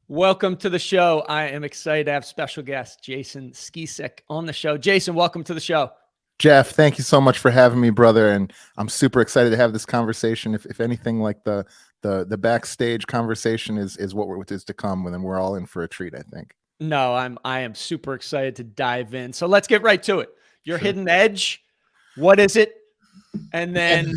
Welcome to the show. I am excited to have special guest Jason Skeesick on the show. Jason, welcome to the show. Jeff, thank you so much for having me, brother. And I'm super excited to have this conversation. If anything, like the backstage conversation is what is to come, then we're all in for a treat, I think. No, I am super excited to dive in. So let's get right to it. Your Sure. hidden edge, what is it? And then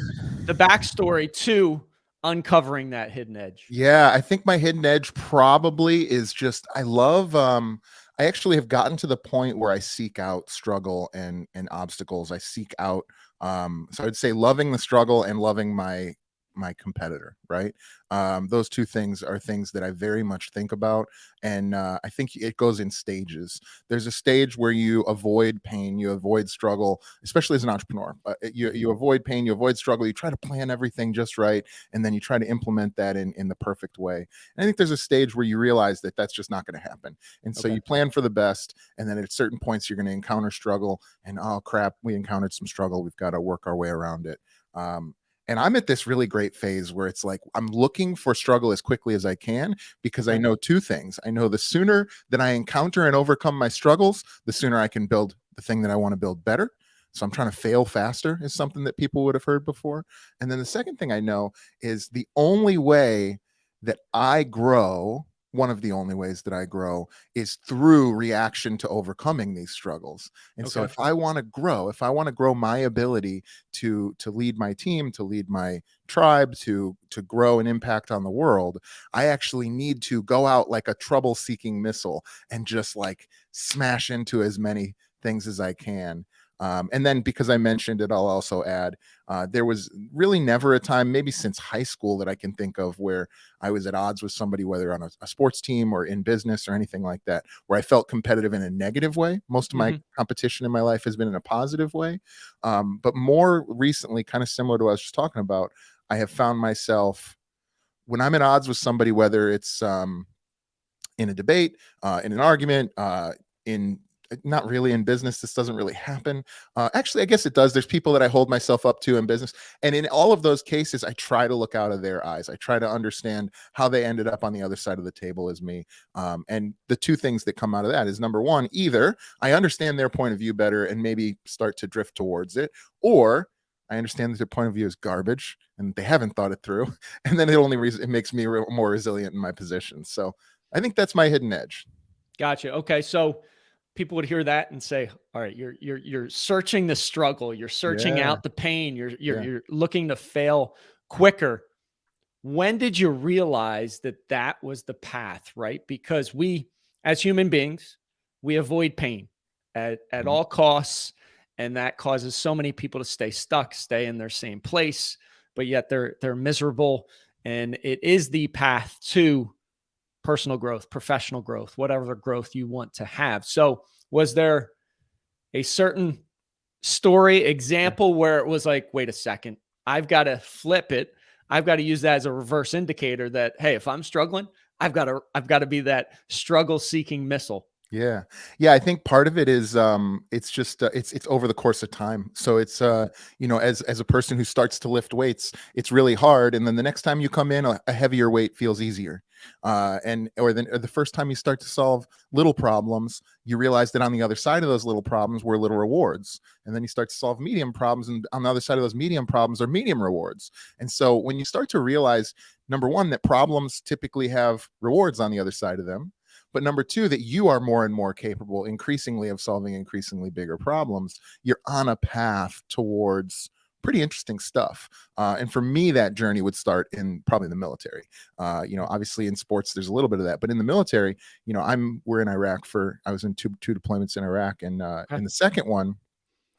the backstory to uncovering that hidden edge. Yeah, I think my hidden edge probably is just I actually have gotten to the point where I seek out struggle and obstacles. I seek out so I'd say loving the struggle and loving my competitor, right? Those two things are things that I very much think about, and I think it goes in stages. There's a stage where you avoid pain, you avoid struggle, especially as an entrepreneur. You avoid pain, you avoid struggle, you try to plan everything just right, and then you try to implement that in the perfect way. And I think there's a stage where you realize that that's just not going to happen, and so you plan for the best, and then at certain points you're going to encounter struggle, and oh crap, we encountered some struggle, we've got to work our way around it. And I'm at this really great phase where it's like I'm looking for struggle as quickly as I can, because I know two things. I know the sooner that I encounter and overcome my struggles, the sooner I can build the thing that I want to build better. So I'm trying to fail faster is something that people would have heard before. And then the second thing I know is the only way that I grow, one of the only ways that I grow, is through reaction to overcoming these struggles. And so if I want to grow my ability to lead my team, to lead my tribe, to grow an impact on the world, I actually need to go out like a trouble-seeking missile and just like smash into as many things as I can. And then because I mentioned it, I'll also add, there was really never a time, maybe since high school, that I can think of where I was at odds with somebody, whether on a sports team or in business or anything like that, where I felt competitive in a negative way. Most of my competition in my life has been in a positive way. But more recently, kind of similar to what I was just talking about, I have found myself when I'm at odds with somebody, whether it's in a debate, in an argument, in not really in business, this doesn't really happen. Actually, I guess it does. There's people that I hold myself up to in business. And in all of those cases, I try to look out of their eyes. I try to understand how they ended up on the other side of the table as me. And the two things that come out of that is, number one, either I understand their point of view better and maybe start to drift towards it, or I understand that their point of view is garbage and they haven't thought it through. And then it makes me more resilient in my position. So I think that's my hidden edge. Gotcha. Okay. So people would hear that and say, all right, you're searching the struggle, you're searching out the pain, you're looking to fail quicker. When did you realize that was the path, right? Because we, as human beings, we avoid pain at all costs, and that causes so many people to stay stuck, stay in their same place, but yet they're miserable. And it is the path to personal growth, professional growth, whatever growth you want to have. So was there a certain story example where it was like, wait a second, I've got to flip it. I've got to use that as a reverse indicator that, hey, if I'm struggling, I've got to be that struggle seeking missile. Yeah. I think part of it is it's just it's over the course of time. So it's as a person who starts to lift weights, it's really hard, and then the next time you come in, a heavier weight feels easier. Or the first time you start to solve little problems, you realize that on the other side of those little problems were little rewards, and then you start to solve medium problems, and on the other side of those medium problems are medium rewards. And so when you start to realize, number one, that problems typically have rewards on the other side of them, but number two, that you are more and more capable increasingly of solving increasingly bigger problems, you're on a path towards pretty interesting stuff. And for me, that journey would start in probably the military. Obviously in sports, there's a little bit of that, but in the military, we're in Iraq I was in two deployments in Iraq. And in the second one,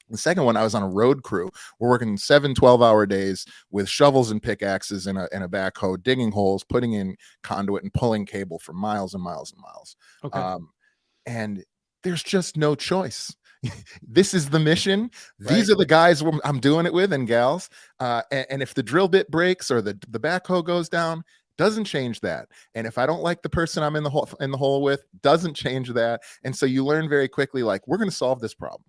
I was on a road crew. We're working 7 12-hour days with shovels and pickaxes and a backhoe, digging holes, putting in conduit, and pulling cable for miles and miles and miles. And there's just no choice. This is the mission. These are the guys I'm doing it with, and gals. And if the drill bit breaks or the backhoe goes down, doesn't change that. And if I don't like the person I'm in the hole with, doesn't change that. And so you learn very quickly, like, we're going to solve this problem.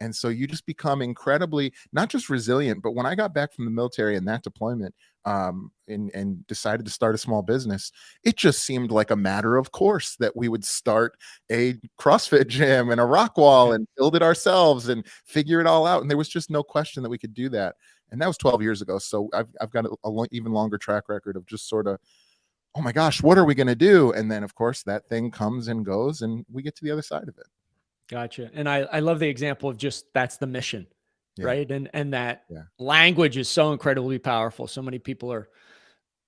And so you just become incredibly, not just resilient, but when I got back from the military and that deployment, and decided to start a small business, it just seemed like a matter of course that we would start a CrossFit gym and a rock wall and build it ourselves and figure it all out. And there was just no question that we could do that. And that was 12 years ago. So I've got a even longer track record of just sort of, oh my gosh, what are we going to do? And then of course that thing comes and goes and we get to the other side of it. Gotcha. And I love the example of just, that's the mission, right? And that language is so incredibly powerful. So many people are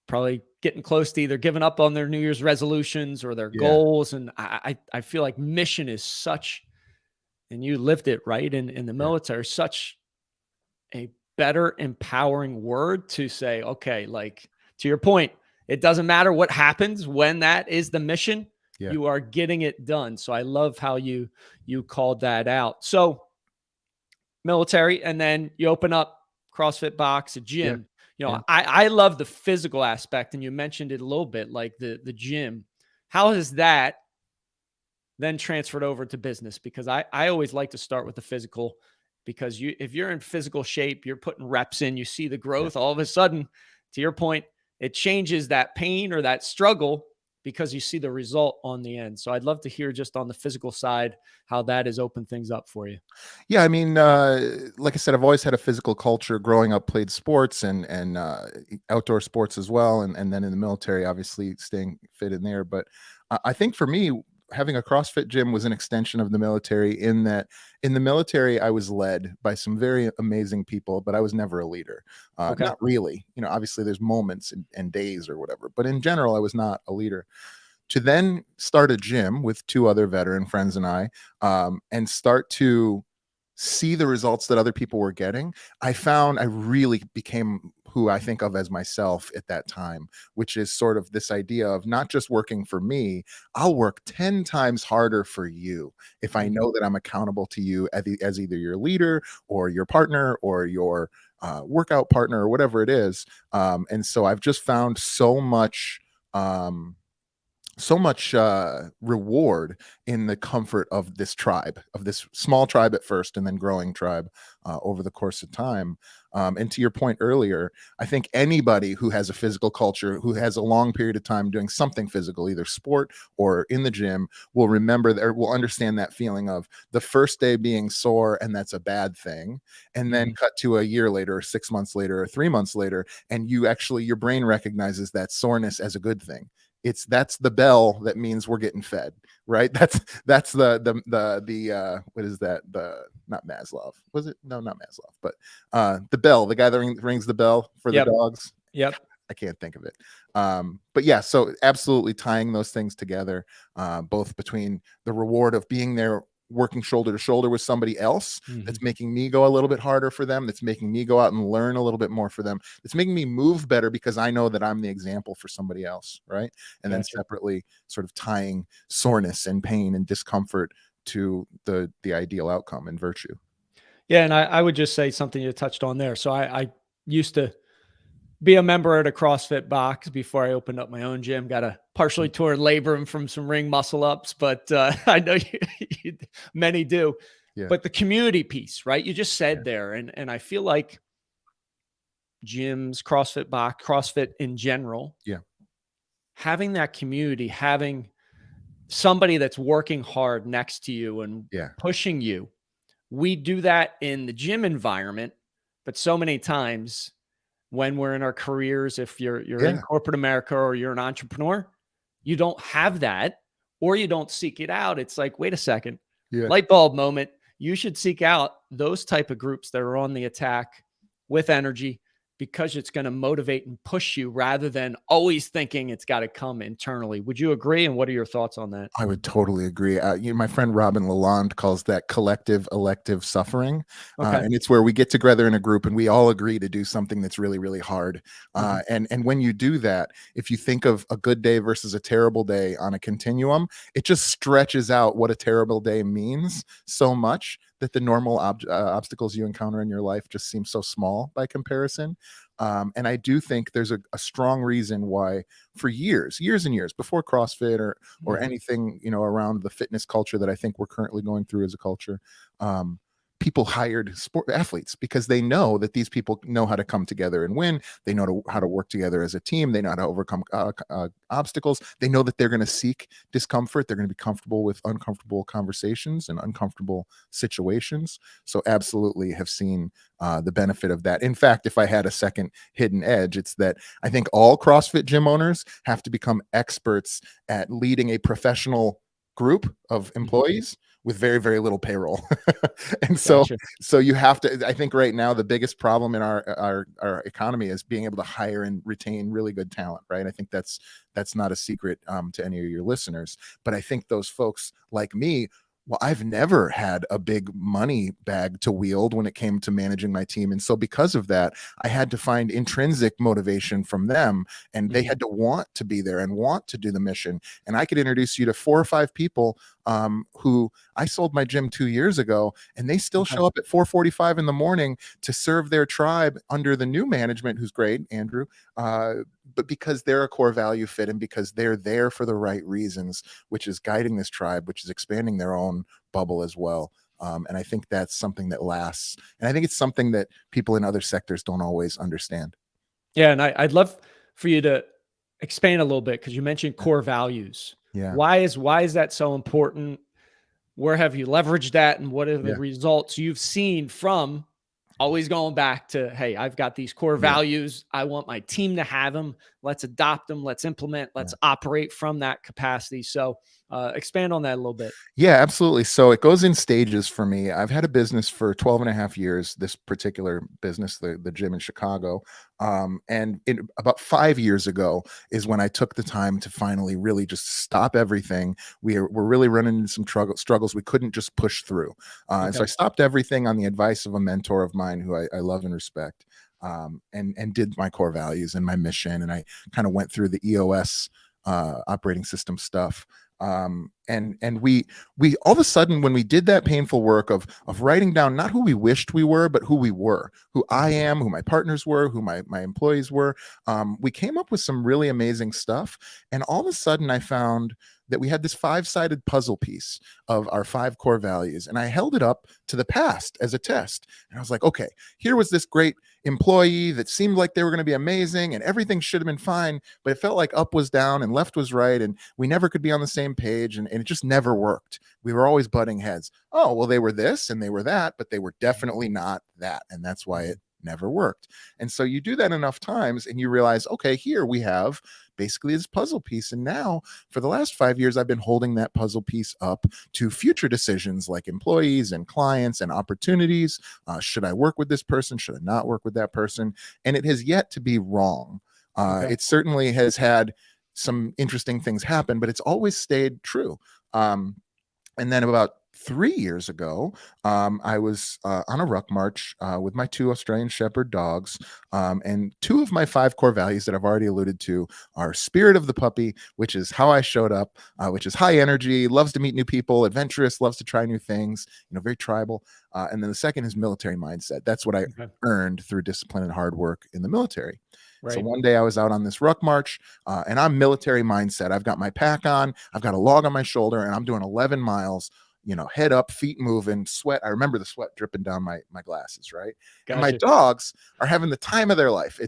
probably getting close to either giving up on their New Year's resolutions or their goals. And I feel like mission is such, and you lived it, right? In the military, such a better empowering word to say, okay, like to your point, it doesn't matter what happens when that is the mission, you are getting it done. So I love how you called that out. So military, and then you open up CrossFit box, a gym. You know, I love the physical aspect, and you mentioned it a little bit, like the gym. How has that then transferred over to business? Because I always like to start with the physical, because if you're in physical shape, you're putting reps in, you see the growth, all of a sudden, to your point, it changes that pain or that struggle because you see the result on the end. So I'd love to hear just on the physical side, how that has opened things up for you. Yeah. I mean, like I said, I've always had a physical culture. Growing up, played sports and outdoor sports as well. And then in the military, obviously staying fit in there. But I think for me, having a CrossFit gym was an extension of the military, in that in the military, I was led by some very amazing people, but I was never a leader. Not really, you know, obviously there's moments and days or whatever, but in general, I was not a leader. To then start a gym with two other veteran friends and I, and start to see the results that other people were getting, I found I really became who I think of as myself at that time, which is sort of this idea of not just working for me, I'll work 10 times harder for you if I know that I'm accountable to you as either your leader or your partner or your workout partner or whatever it is. And so I've just found so much reward in the comfort of this tribe, of this small tribe at first and then growing tribe over the course of time. And to your point earlier, I think anybody who has a physical culture, who has a long period of time doing something physical, either sport or in the gym, will remember that, or will understand that feeling of the first day being sore and that's a bad thing. And then cut to a year later or 6 months later or 3 months later, and your brain recognizes that soreness as a good thing. That's the bell that means we're getting fed, right? That's the what is that? The not Maslow. Was it? No, not Maslow, but the bell, the guy that rings the bell for the dogs. Yep. I can't think of it. But yeah, so absolutely tying those things together, both between the reward of being there, working shoulder to shoulder with somebody else, that's making me go a little bit harder for them, that's making me go out and learn a little bit more for them, that's making me move better because I know that I'm the example for somebody else, right? And then separately sort of tying soreness and pain and discomfort to the ideal outcome and virtue. Yeah. And I would just say something you touched on there. So I used to be a member at a CrossFit box before I opened up my own gym. Got a partially torn labrum from some ring muscle ups, but I know many do. But the community piece, right? You just said there, and I feel like gyms, CrossFit box, CrossFit in general, having that community, having somebody that's working hard next to you and pushing you. We do that in the gym environment, but so many times when we're in our careers, if you're in corporate America or you're an entrepreneur, you don't have that, or you don't seek it out. It's like, wait a second, light bulb moment. You should seek out those type of groups that are on the attack with energy, because it's going to motivate and push you rather than always thinking it's got to come internally. Would you agree? And what are your thoughts on that? I would totally agree. My friend Robin Lalonde calls that collective elective suffering. And it's where we get together in a group and we all agree to do something that's really, really hard. And when you do that, if you think of a good day versus a terrible day on a continuum, it just stretches out what a terrible day means so much that the normal obstacles you encounter in your life just seem so small by comparison. And I do think there's a strong reason why for years and years before CrossFit or anything, around the fitness culture that I think we're currently going through as a culture, people hired sport athletes because they know that these people know how to come together and win. They know how to work together as a team. They know how to overcome obstacles. They know that they're going to seek discomfort. They're going to be comfortable with uncomfortable conversations and uncomfortable situations. So absolutely have seen the benefit of that. In fact, if I had a second hidden edge, it's that I think all CrossFit gym owners have to become experts at leading a professional group of employees with very, very little payroll. And so, Gotcha. so you have to, I think right now, the biggest problem in our economy is being able to hire and retain really good talent, right? I think that's not a secret to any of your listeners, but I think those folks like me, well, I've never had a big money bag to wield when it came to managing my team. And so because of that, I had to find intrinsic motivation from them, and they had to want to be there and want to do the mission. And I could introduce you to 4 or 5 people who I sold my gym 2 years ago, and they still show up at 4:45 in the morning to serve their tribe under the new management, who's great, Andrew, but because they're a core value fit and because they're there for the right reasons, which is guiding this tribe, which is expanding their own bubble as well. And I think that's something that lasts. And I think it's something that people in other sectors don't always understand. Yeah. And I'd love for you to expand a little bit, because you mentioned core values. Yeah. Why is that so important? Where have you leveraged that? And what are the Yeah. results you've seen from always going back to, hey, I've got these core values. I want my team to have them. Let's adopt them. Let's implement. Let's operate from that capacity. So expand on that a little bit. Yeah, absolutely. So it goes in stages for me. I've had a business for 12 and a half years, this particular business, the gym in Chicago. And about 5 years ago is when I took the time to finally really just stop everything. We're really running into some struggles we couldn't just push through. And so I stopped everything on the advice of a mentor of mine who I love and respect, and did my core values and my mission. And I kind of went through the EOS operating system stuff. And we all of a sudden, when we did that painful work of writing down not who we wished we were, but who we were, who I am, who my partners were, who my employees were, we came up with some really amazing stuff. And all of a sudden I found that we had this 5-sided puzzle piece of our 5 core values. And I held it up to the past as a test. And I was like, okay, here was this great employee that seemed like they were going to be amazing and everything should have been fine, but it felt like up was down and left was right. And we never could be on the same page. And it just never worked. We were always butting heads. Oh, well, they were this and they were that, but they were definitely not that. And that's why it never worked. And so you do that enough times and you realize, okay, here we have basically this puzzle piece. And now for the last 5 years, I've been holding that puzzle piece up to future decisions like employees and clients and opportunities. Should I work with this person? Should I not work with that person? And it has yet to be wrong. It certainly has had some interesting things happen, but it's always stayed true. And then about 3 years ago, I was on a ruck march with my 2 Australian Shepherd dogs. And 2 of my 5 core values that I've already alluded to are spirit of the puppy, which is how I showed up, which is high energy, loves to meet new people, adventurous, loves to try new things, very tribal. And then the second is military mindset. That's what I earned through discipline and hard work in the military. Right. So one day I was out on this ruck march and I'm military mindset. I've got my pack on, I've got a log on my shoulder, and I'm doing 11 miles, head up, feet moving, sweat. I remember the sweat dripping down my glasses, right? Gotcha. And my dogs are having the time of their life.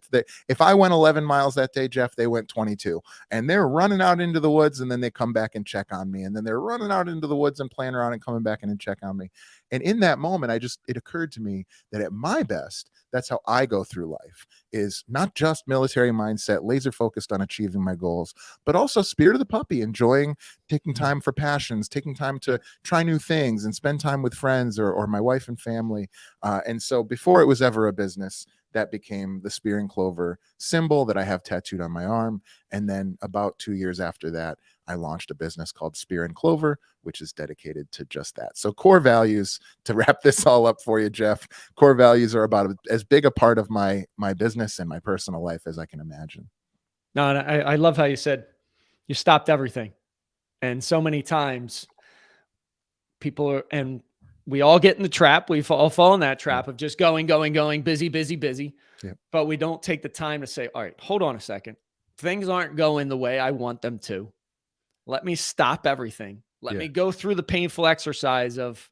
If I went 11 miles that day, Jeff, they went 22. And they're running out into the woods, and then they come back and check on me. And then they're running out into the woods and playing around and coming back in and check on me. And in that moment, it occurred to me that at my best, that's how I go through life, is not just military mindset, laser focused on achieving my goals, but also spirit of the puppy, enjoying taking time for passions, taking time to try new things and spend time with friends or my wife and family. And so before it was ever a business, that became the Spear and Clover symbol that I have tattooed on my arm. And then about 2 years after that, I launched a business called Spear and Clover, which is dedicated to just that. So core values, to wrap this all up for you, Jeff, core values are about as big a part of my business and my personal life as I can imagine. No, and I love how you said you stopped everything. And so many times and we all get in the trap. We all fall in that trap of just going, busy. Yep. But we don't take the time to say, all right, hold on a second. Things aren't going the way I want them to. Let me stop everything. Let me go through the painful exercise of,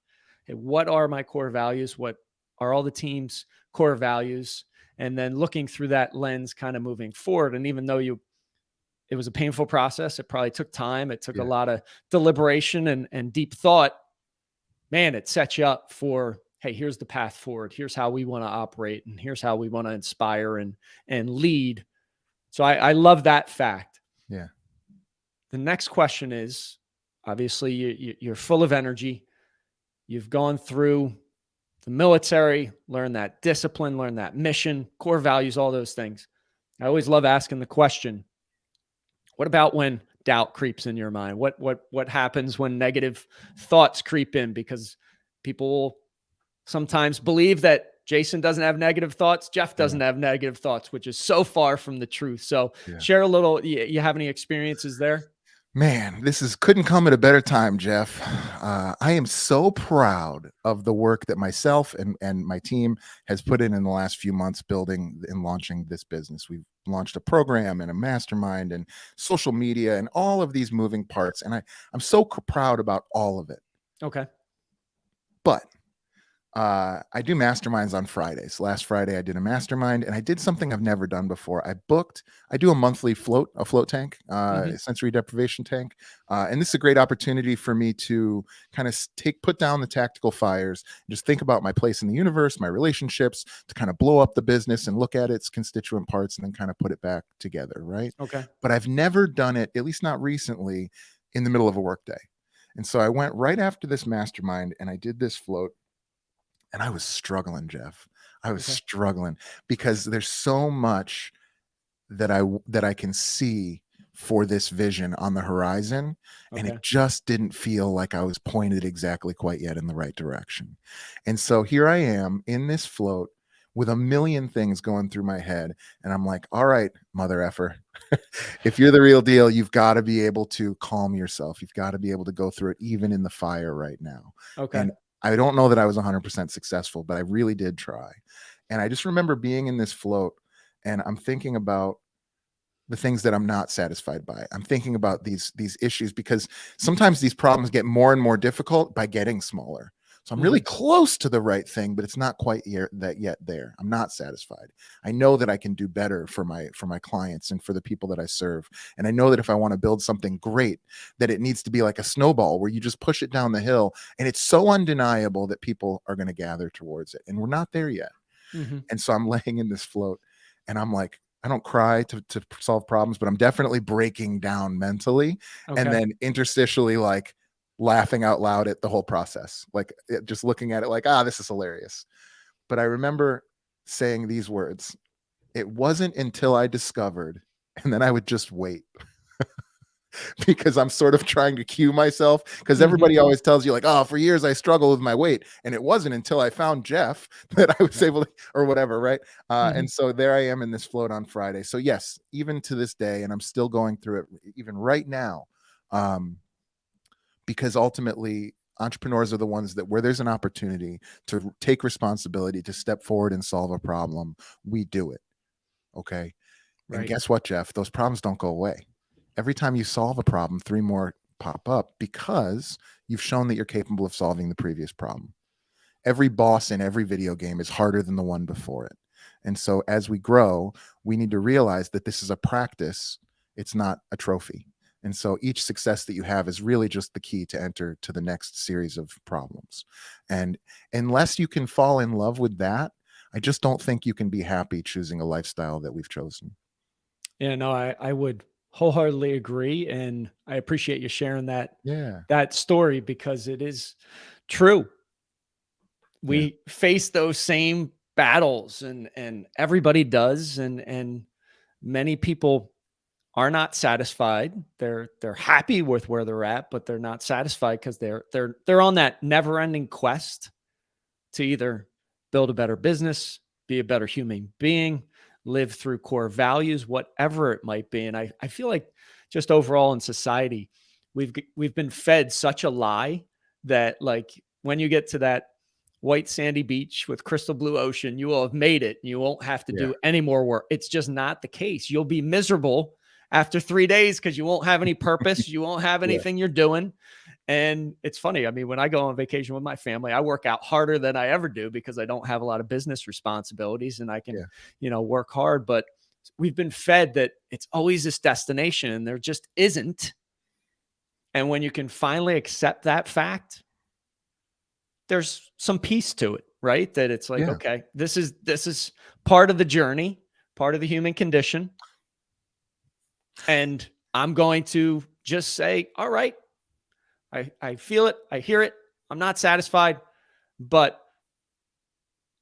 hey, what are my core values? What are all the team's core values? And then looking through that lens, kind of moving forward. And even though it was a painful process, it probably took time. It took a lot of deliberation and deep thought. Man, it sets you up for, hey, here's the path forward. Here's how we want to operate. And here's how we want to inspire and lead. So I love that fact. Yeah. The next question is, obviously you're full of energy. You've gone through the military, learn that discipline, learn that mission, core values, all those things. I always love asking the question, what about when doubt creeps in your mind? What happens when negative thoughts creep in? Because people will sometimes believe that Jason doesn't have negative thoughts. Jeff doesn't have negative thoughts, which is so far from the truth. So share a little, you have any experiences there? Man, couldn't come at a better time, Jeff. I am so proud of the work that myself and my team has put in the last few months building and launching this business. We've launched a program and a mastermind and social media and all of these moving parts. And I'm so proud about all of it. Okay. But I do masterminds on Fridays. Last Friday, I did a mastermind and I did something I've never done before. I do a monthly float tank, sensory deprivation tank. And this is a great opportunity for me to kind of put down the tactical fires, and just think about my place in the universe, my relationships, to kind of blow up the business and look at its constituent parts and then kind of put it back together. Right. Okay. But I've never done it, at least not recently, in the middle of a workday. And so I went right after this mastermind and I did this float. And I was struggling, Jeff. I was struggling because there's so much that I can see for this vision on the horizon. And it just didn't feel like I was pointed exactly quite yet in the right direction. And so here I am in this float with a million things going through my head. And I'm like, all right, mother effer, if you're the real deal, you've got to be able to calm yourself. You've got to be able to go through it, even in the fire right now. Okay. And I don't know that I was 100% successful, but I really did try. And I just remember being in this float and I'm thinking about the things that I'm not satisfied by. I'm thinking about these issues because sometimes these problems get more and more difficult by getting smaller. So I'm really close to the right thing, but it's not quite yet there. I'm not satisfied. I know that I can do better for my clients and for the people that I serve. And I know that if I want to build something great, that it needs to be like a snowball where you just push it down the hill. And it's so undeniable that people are going to gather towards it. And we're not there yet. And so I'm laying in this float and I'm like, I don't cry to solve problems, but I'm definitely breaking down mentally. And then interstitially, like, laughing out loud at the whole process, like just looking at it like, this is hilarious. But I remember saying these words, it wasn't until I discovered, and then I would just wait because I'm sort of trying to cue myself because everybody always tells you like, for years I struggled with my weight. And it wasn't until I found Jeff that I was able to, or whatever. Right. And so there I am in this float on Friday. So yes, even to this day, and I'm still going through it even right now. Because ultimately entrepreneurs are the ones that where there's an opportunity to take responsibility, to step forward and solve a problem, we do it. Okay. And guess what, Jeff? Those problems don't go away. Every time you solve a problem, 3 more pop up because you've shown that you're capable of solving the previous problem. Every boss in every video game is harder than the one before it. And so as we grow, we need to realize that this is a practice. It's not a trophy. And so each success that you have is really just the key to enter to the next series of problems. And unless you can fall in love with that, I just don't think you can be happy choosing a lifestyle that we've chosen. Yeah, no, I would wholeheartedly agree. And I appreciate you sharing that story because it is true. We face those same battles and everybody does. And many people are not satisfied. They're happy with where they're at, but they're not satisfied because they're on that never-ending quest to either build a better business, be a better human being, live through core values, whatever it might be. And I feel like just overall in society, we've been fed such a lie that like when you get to that white sandy beach with crystal blue ocean, you will have made it. You won't have to do any more work. It's just not the case. You'll be miserable after 3 days because you won't have any purpose. You won't have anything you're doing. And it's funny. I mean, when I go on vacation with my family, I work out harder than I ever do because I don't have a lot of business responsibilities and I can, work hard. But we've been fed that it's always this destination and there just isn't. And when you can finally accept that fact, there's some peace to it, right? That it's like, okay, this is part of the journey, part of the human condition. And I'm going to just say, all right, I feel it. I hear it. I'm not satisfied, but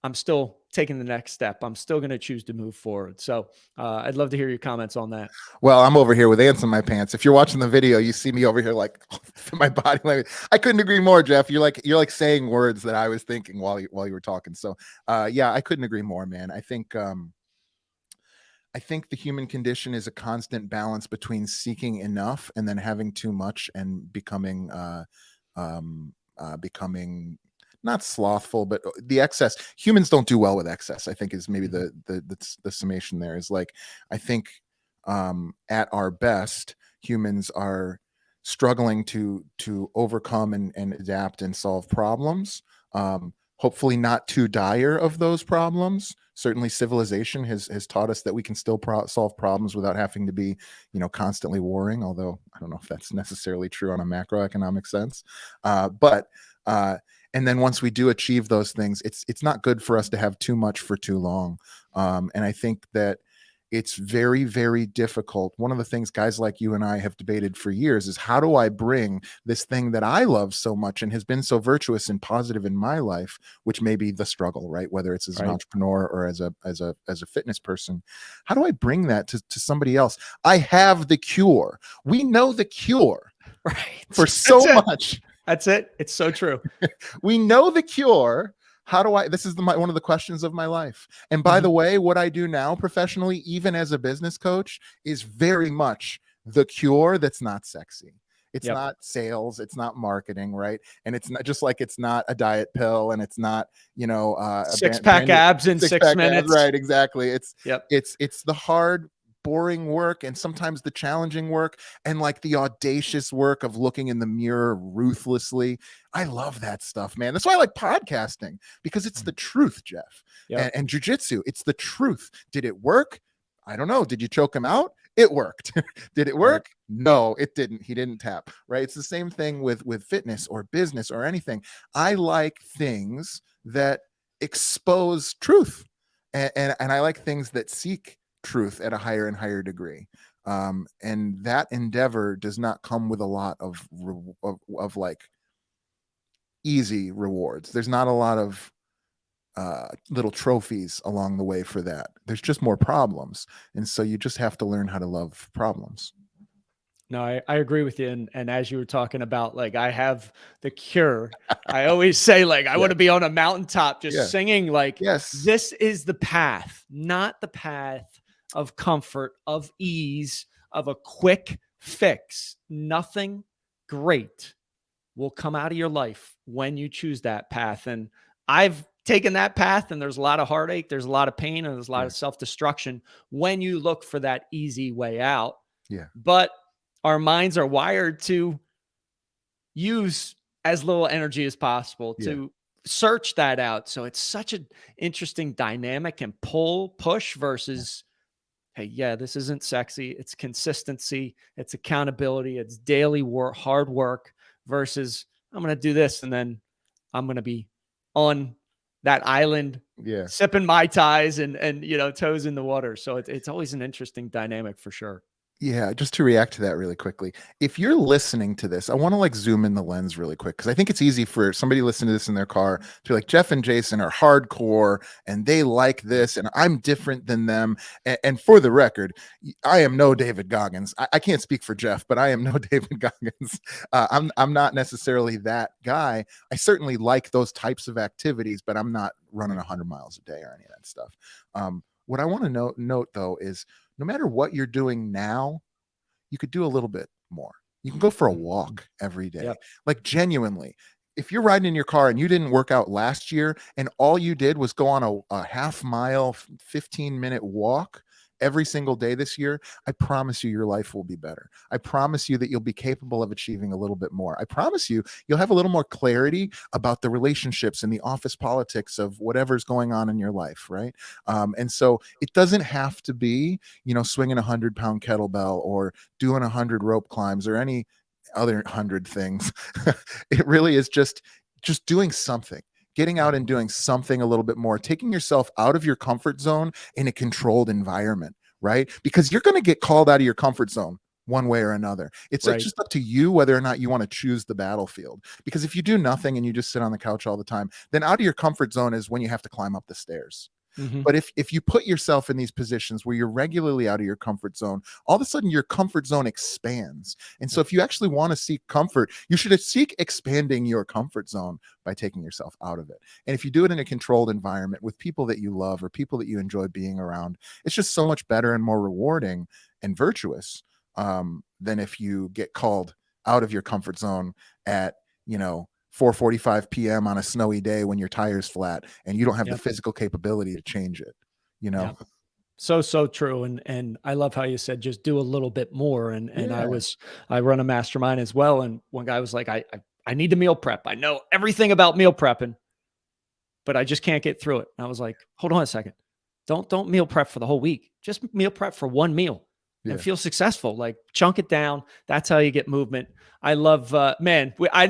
I'm still taking the next step. I'm still going to choose to move forward. So I'd love to hear your comments on that. Well, I'm over here with ants in my pants. If you're watching the video, you see me over here like my body language. I couldn't agree more, Jeff. You're like saying words that I was thinking while you were talking. So yeah, I couldn't agree more, man. I think the human condition is a constant balance between seeking enough and then having too much and becoming not slothful, but the excess. Humans don't do well with excess, I think, is maybe the summation there. Is like, I think at our best, humans are struggling to overcome and adapt and solve problems. Hopefully not too dire of those problems. Certainly civilization has taught us that we can still solve problems without having to be, constantly warring, although I don't know if that's necessarily true on a macroeconomic sense. And then once we do achieve those things, it's not good for us to have too much for too long. And I think that it's very, very difficult. One of the things guys like you and I have debated for years is, how do I bring this thing that I love so much and has been so virtuous and positive in my life, which may be the struggle, right? Whether it's as an entrepreneur or as a fitness person, how do I bring that to somebody else? I have the cure. We know the cure, right? For so much. That's it. It's so true. We know the cure. How do I, this is one of the questions of my life. And by the way, what I do now professionally, even as a business coach, is very much the cure that's not sexy. It's not sales. It's not marketing, right? And it's not just like, it's not a diet pill, and it's not, six-pack abs in 6 minutes. Abs, right. Exactly. It's the hard, boring work, and sometimes the challenging work, and like the audacious work of looking in the mirror ruthlessly. I love that stuff, man. That's why I like podcasting, because it's the truth, Jeff. And jujitsu, it's the truth. Did it work? I don't know. Did you choke him out? It worked. Did it work? No, it didn't. He didn't tap, right? It's the same thing with fitness or business or anything. I like things that expose truth, and I like things that seek truth at a higher and higher degree. And that endeavor does not come with a lot of like easy rewards. There's not a lot of little trophies along the way for that. There's just more problems. And so you just have to learn how to love problems. No, I agree with you. And as you were talking about, like, I have the cure. I always say, like, I want to be on a mountaintop just singing, like, this is the path, not the path of comfort, of ease, of a quick fix. Nothing great will come out of your life when you choose that path. And I've taken that path, and there's a lot of heartache, there's a lot of pain, and there's a lot of self-destruction when you look for that easy way out. But our minds are wired to use as little energy as possible to search that out. So it's such an interesting dynamic and push versus, hey, this isn't sexy. It's consistency. It's accountability. It's daily work, hard work, versus I'm going to do this, and then I'm going to be on that island, sipping Mai Tais and toes in the water. So it's always an interesting dynamic for sure. Yeah, just to react to that really quickly. If you're listening to this, I want to like zoom in the lens really quick, because I think it's easy for somebody listening to this in their car to be like, Jeff and Jason are hardcore and they like this, and I'm different than them. And for the record, I am no David Goggins. I can't speak for Jeff, but I am no David Goggins. I'm not necessarily that guy. I certainly like those types of activities, but I'm not running 100 miles a day or any of that stuff. What I want to note though is, no matter what you're doing now, you could do a little bit more. You can go for a walk every day. Like, genuinely, if you're riding in your car and you didn't work out last year and all you did was go on a half mile, 15-minute walk, every single day this year, I promise you your life will be better. I promise you that you'll be capable of achieving a little bit more. I promise you you'll have a little more clarity about the relationships and the office politics of whatever's going on in your life, right? And so it doesn't have to be, swinging a 100-pound kettlebell or doing 100 rope climbs or any other 100 things. It really is just doing something. Getting out and doing something a little bit more, taking yourself out of your comfort zone in a controlled environment, right? Because you're going to get called out of your comfort zone one way or another. It's Right. just up to you whether or not you want to choose the battlefield. Because if you do nothing and you just sit on the couch all the time, then out of your comfort zone is when you have to climb up the stairs. Mm-hmm. But if you put yourself in these positions where you're regularly out of your comfort zone, all of a sudden your comfort zone expands. And so if you actually want to seek comfort, you should seek expanding your comfort zone by taking yourself out of it. And if you do it in a controlled environment with people that you love or people that you enjoy being around, it's just so much better and more rewarding and virtuous than if you get called out of your comfort zone at, 4:45 p.m. on a snowy day when your tire's flat and you don't have the physical capability to change it, Yep. So true. And I love how you said, just do a little bit more. And I run a mastermind as well. And one guy was like, I need to meal prep. I know everything about meal prepping, but I just can't get through it. And I was like, hold on a second. Don't meal prep for the whole week. Just meal prep for one meal and feel successful. Like, chunk it down. That's how you get movement. I love, I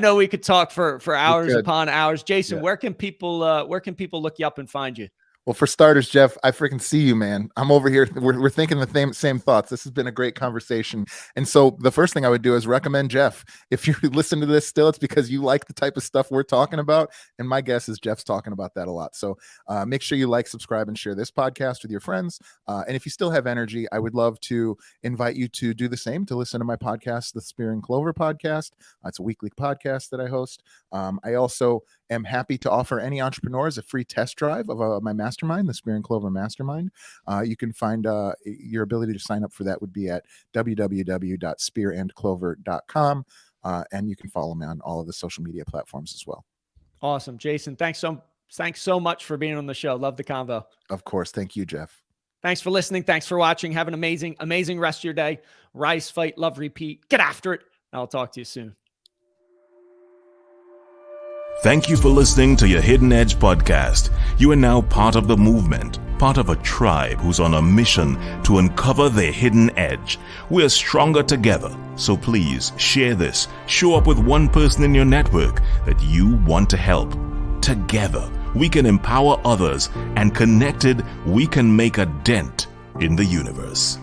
know we could talk for hours upon hours. Jason, where can people look you up and find you? Well, for starters, Jeff, I freaking see you, man. I'm over here. We're thinking the same thoughts. This has been a great conversation. And so the first thing I would do is recommend Jeff. If you listen to this still, it's because you like the type of stuff we're talking about. And my guess is Jeff's talking about that a lot. So make sure you like, subscribe, and share this podcast with your friends. And if you still have energy, I would love to invite you to do the same, to listen to my podcast, the Spear and Clover Podcast. It's a weekly podcast that I host. I also am happy to offer any entrepreneurs a free test drive of my mastermind, the Spear and Clover Mastermind. You can find your ability to sign up for that would be at www.spearandclover.com. And you can follow me on all of the social media platforms as well. Awesome. Jason, thanks so much for being on the show. Love the convo. Of course. Thank you, Jeff. Thanks for listening. Thanks for watching. Have an amazing rest of your day. Rise, fight, love, repeat. Get after it. I'll talk to you soon. Thank you for listening to your Hidden Edge podcast. You are now part of the movement, part of a tribe who's on a mission to uncover their hidden edge. We're stronger together, so please share this. Show up with one person in your network that you want to help. Together, we can empower others, and connected, we can make a dent in the universe.